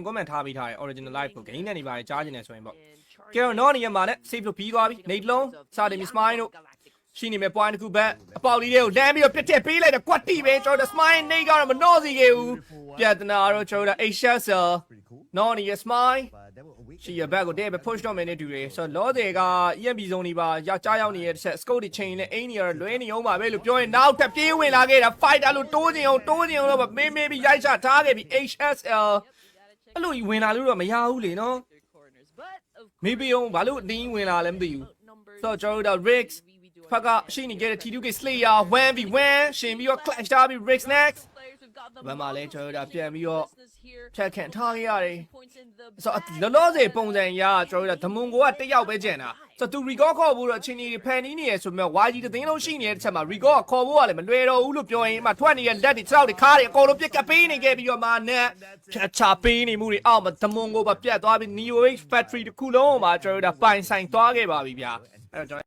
comment ထားပြီးထားတယ် original live ကို game နဲ့နေပါတယ်ကြားကျင်နေဆိုရင်ပေါ့ကဲတော့ non နေရာမှာနဲ့ save လို့ပြီးသွားပြီ Nate လုံးစတယ် Smile တို့ရှိနေမယ် point တစ်ခုဘက်အပေါက်လေးတွေကိုလမ်းပြီးတော့ပြစ်ထည့်ပေးလိုက်တော့ကွက်တီပဲကျွန်တော်တို့ Smile Nate ကတော့မနှော့စီခဲ့ဘူးပြဿနာတော့ကျွန်တော်တို့ HSL non နေရာ Smile ရှိရဘက်ကိုတဲ့ပဲ push တော့မယ်နဲ့တူတယ်ဆိုတော့လောတယ်က EMP zone တွေပါကြားရောက်နေတဲ့တစ်ချက် scope တွေ chain နဲ့အင်းနေရလွဲနေအောင်ပါပဲလို့ပြောရင်နောက်ထပ်ပြေးဝင်လာခဲ့တာ fighter လို့တိုးချင်အောင်တော့မေးပြီးရိုက်ချထားခဲ့ပြီး HSL အဲ့လိုဝင်လာလို့တော့မရဘူးလေနော်မေးပြီးအောင်ဘာလို့အတင်းဝင်လာလဲမသိဘူးဆိုတော့ကျွန်တော်တို့ Rix ဖက်ကရှိနေခဲ့တဲ့ T2K Slayer 1v1 ရှင်ပြီးတော့ clash ထားပြီး Rix next ဘာမှလဲကျွန်တော်တို့ပြန်ပြီးတော့ဖြတ်ခန့်ထားခဲ့ရတယ်ဆိုတော့လောလောဆယ်ပုံစံရကျွန်တော်တို့ဓမွန်ကိုကတစ်ယောက်ပဲကျန်တာဆိုတော့သူ record ခေါ်ဖို့တော့အချင်းကြီးဖန်နီးနေရဆိုပေမဲ့ YG တသိန်းလုံးရှိနေတဲ့ချက်မှာ record ခေါ်ဖို့ကလည်းမလွယ်တော့ဘူးလို့ပြောရင်အမှထွက်နေတဲ့လက်တွေခြေထောက်တွေခါးတွေအကုန်လုံးပြက်ကပ်ပေးနေခဲ့ပြီးတော့မှနဲ့ဖြတ်ချပေးနေမှုတွေအောက်မှာဓမွန်ကိုပါပြတ်သွားပြီး Neo H Factory တစ်ခုလုံးမှာကျွန်တော်တို့ပိုင်ဆိုင်သွားခဲ့ပါပြီဗျာအဲ့တော့